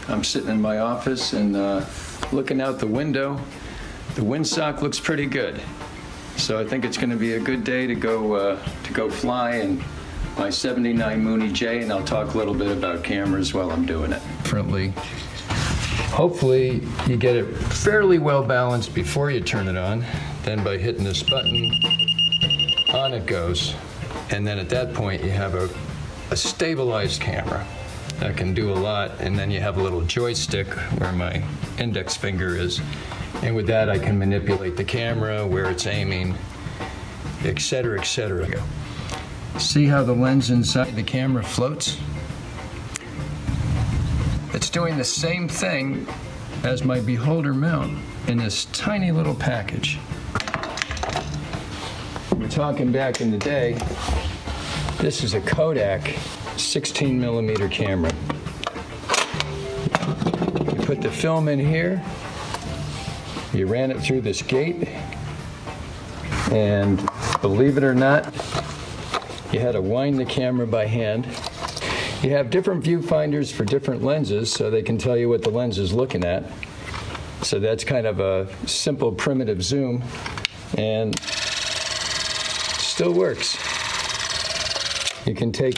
I'm sitting in my office and looking out the window. The windsock looks pretty good. So I think it's going to be a good day to go fly in my 79 Mooney J, and I'll talk a little bit about cameras while I'm doing it. Differently. Hopefully you get it fairly well balanced before you turn it on. Then by hitting this button, on it goes. And then at that point you have a stabilized camera that can do a lot. And then you have a little joystick where my index finger is. And with that I can manipulate the camera, where it's aiming, etc., etc. See how the lens inside the camera floats? It's doing the same thing as my beholder mount in this tiny little package. We're talking back in the day, this is a Kodak 16 millimeter camera. You put the film in here, you ran it through this gate, and believe it or not, you had to wind the camera by hand. You have different viewfinders for different lenses, so they can tell you what the lens is looking at. So that's kind of a simple primitive zoom, and still works. You can take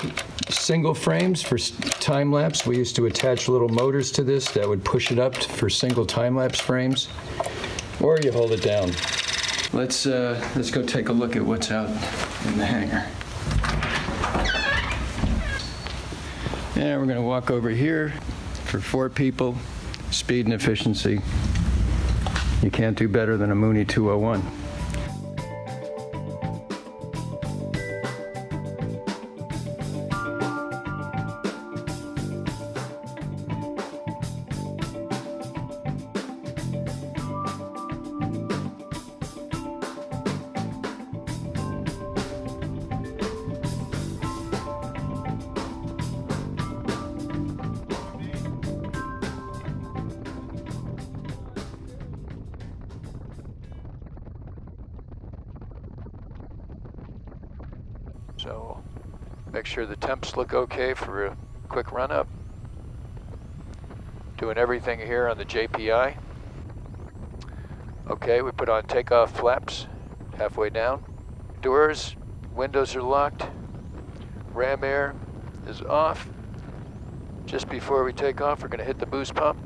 single frames for time lapse. We used to attach little motors to this that would push it up for single time lapse frames, or you hold it down. Let's go take a look at what's out in the hangar. And we're going to walk over here for 4 people. Speed and efficiency. You can't do better than a Mooney 201. So make sure the temps look okay for a quick run up. Doing everything here on the JPI. Okay, we put on takeoff flaps halfway down. Doors, windows are locked. Ram air is off. Just before we take off, we're going to hit the boost pump.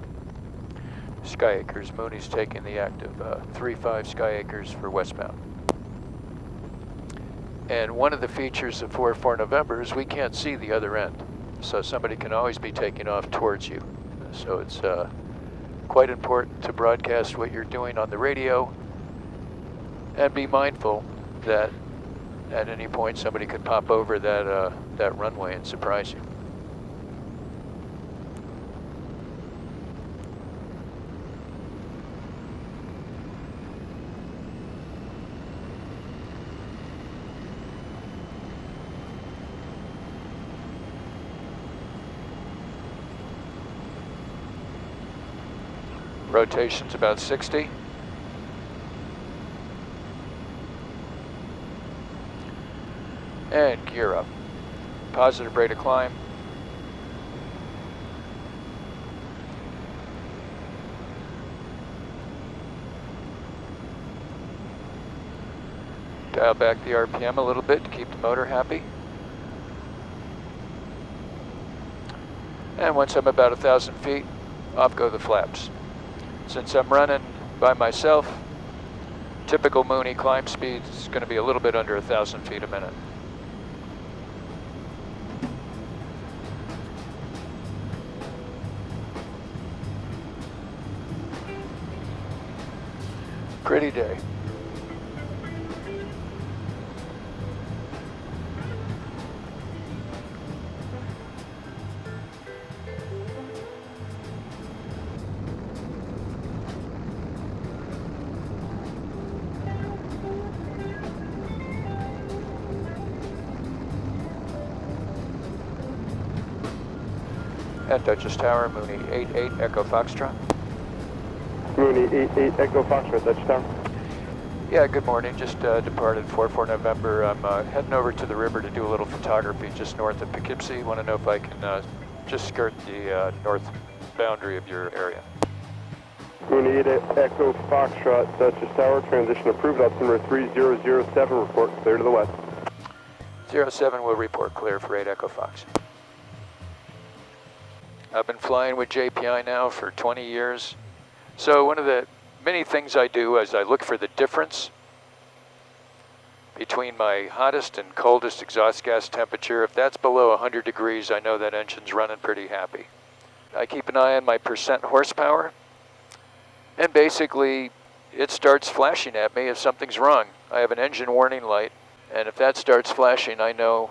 Sky Acres, Mooney's taking the active 3.5 Sky Acres for westbound. And one of the features of 4 November is we can't see the other end. So somebody can always be taking off towards you. So it's quite important to broadcast what you're doing on the radio and be mindful that at any point somebody could pop over that runway and surprise you. Rotation's about 60. And gear up. Positive rate of climb. Dial back the RPM a little bit to keep the motor happy. And once I'm about 1,000 feet, off go the flaps. Since I'm running by myself, typical Mooney climb speed is going to be a little bit under 1,000 feet a minute. Pretty day. At Dutchess Tower, Mooney 88 Echo Foxtrot. Mooney 88 Echo Foxtrot, Dutchess Tower. Yeah, good morning. Just departed 4 November. I'm heading over to the river to do a little photography just north of Poughkeepsie. Want to know if I can just skirt the boundary of your area. Mooney 8 Echo Foxtrot, Dutchess Tower, transition approved. Altimeter 3007, report clear to the west. 07 will report clear for 8 Echo Fox. I've been flying with JPI now for 20 years. So one of the many things I do is I look for the difference between my hottest and coldest exhaust gas temperature. If that's below 100 degrees, I know that engine's running pretty happy. I keep an eye on my percent horsepower, and basically it starts flashing at me if something's wrong. I have an engine warning light, and if that starts flashing, I know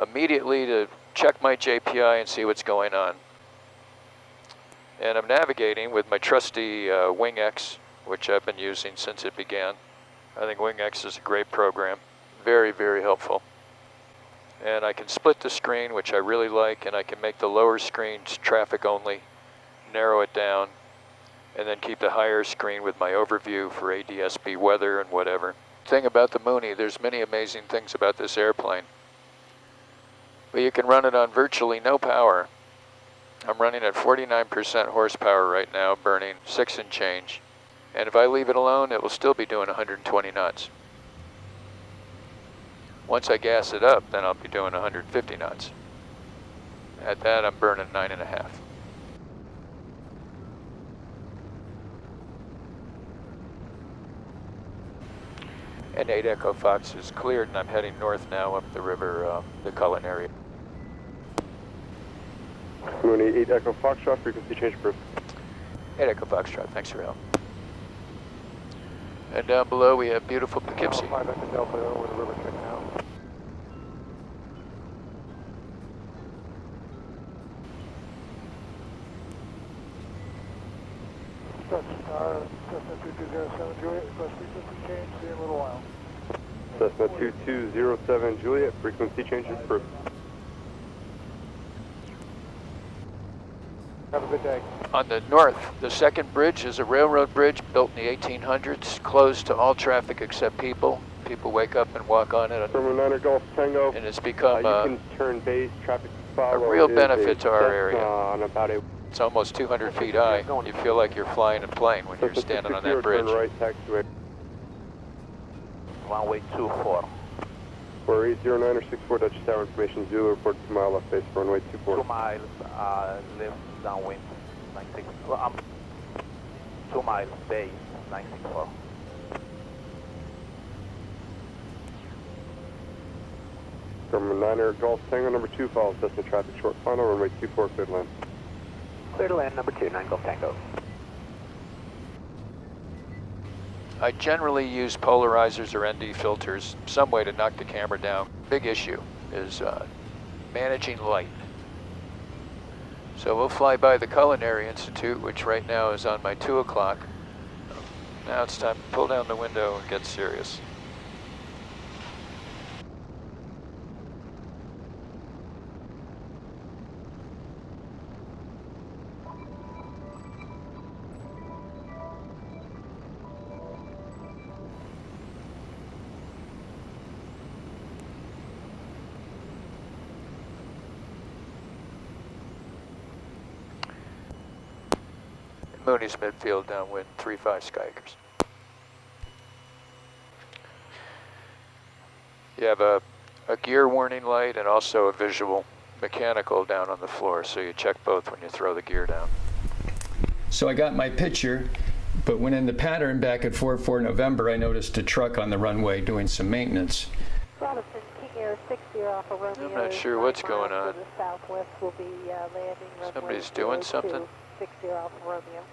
immediately to check my JPI and see what's going on. And I'm navigating with my trusty WingX, which I've been using since it began. I think WingX is a great program, very, very helpful. And I can split the screen, which I really like, and I can make the lower screens traffic only, narrow it down, and then keep the higher screen with my overview for ADSB weather and whatever. Thing about the Mooney, there's many amazing things about this airplane. But you can run it on virtually no power. I'm running at 49% horsepower right now, burning 6 and change. And if I leave it alone, it will still be doing 120 knots. Once I gas it up, then I'll be doing 150 knots. At that, I'm burning 9.5. And 8 Echo Fox is cleared, and I'm heading north now up the river, the Culinary. Mooney 8 Echo Foxtrot, frequency change approved. 8 Echo Foxtrot, thanks for your help. And down below we have beautiful Poughkeepsie. 5 Echo Delta over the river check now. Dutchess Tower, Cessna 2207 Juliet, request frequency change, see you in a little while. Cessna 2207 Juliet, frequency change approved. Have a good day. On the north, the second bridge is a railroad bridge built in the 1800s, closed to all traffic except people. People wake up and walk on it. From 9 Golf Tango, And it's become you can turn base, traffic follow. real benefit to our area. On about a It's almost 200 feet high. You feel like you're flying a plane when you're standing on that bridge. Turn right, taxiway. Runway 24. For 809 or 64 Dutchess Tower information, Zulu report 2 mile left base for runway 24. 2 miles left downwind 96. Well, 2 miles base 964. From 9 Golf Tango number 2 follows Cessna traffic short final, runway 24 clear to land. Clear to land number 2, 9 Golf Tango. I generally use polarizers or ND filters, some way to knock the camera down. Big issue is managing light. So we'll fly by the Culinary Institute, which right now is on my 2 o'clock. Now it's time to pull down the window and get serious. Mooney's midfield downwind 35 Skykers. You have a gear warning light and also a visual mechanical down on the floor, so you check both when you throw the gear down. So I got my picture, but when in the pattern back at 4-4 November, I noticed a truck on the runway doing some maintenance. Robinson, King Air 60 off of Romeo. I'm not sure what's going on. To the southwest will be landing runway Somebody's doing 02, something? 60 off of Romeo.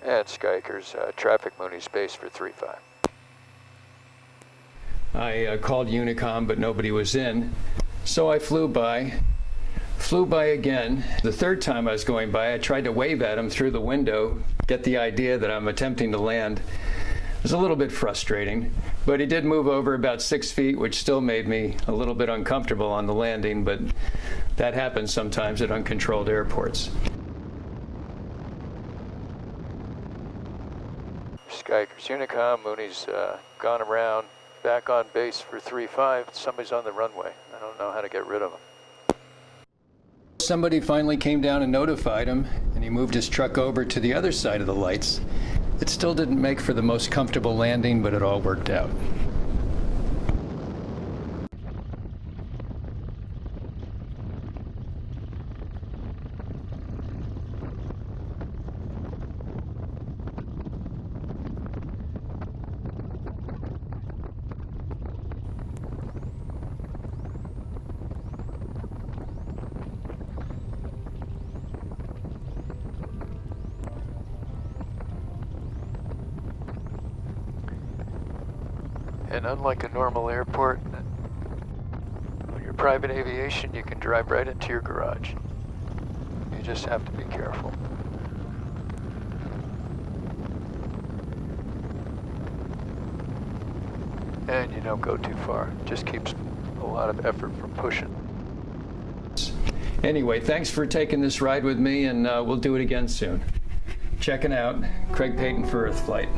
And Skykers, traffic Mooney space for 3-5. I called Unicom, but nobody was in. So I flew by again. The third time I was going by, I tried to wave at him through the window, get the idea that I'm attempting to land. It was a little bit frustrating, but he did move over about 6 feet, which still made me a little bit uncomfortable on the landing, but that happens sometimes at uncontrolled airports. Skykers Unicom, Mooney's gone around. back on base for 3-5. Somebody's on the runway. I don't know how to get rid of them. Somebody finally came down and notified him, and he moved his truck over to the other side of the lights. It still didn't make for the most comfortable landing, but it all worked out. And unlike a normal airport, when you're private aviation, you can drive right into your garage. You just have to be careful. And you don't go too far. Just keeps a lot of effort from pushing. Anyway, thanks for taking this ride with me, and we'll do it again soon. Checking out, Craig Peyton for Earth Flight.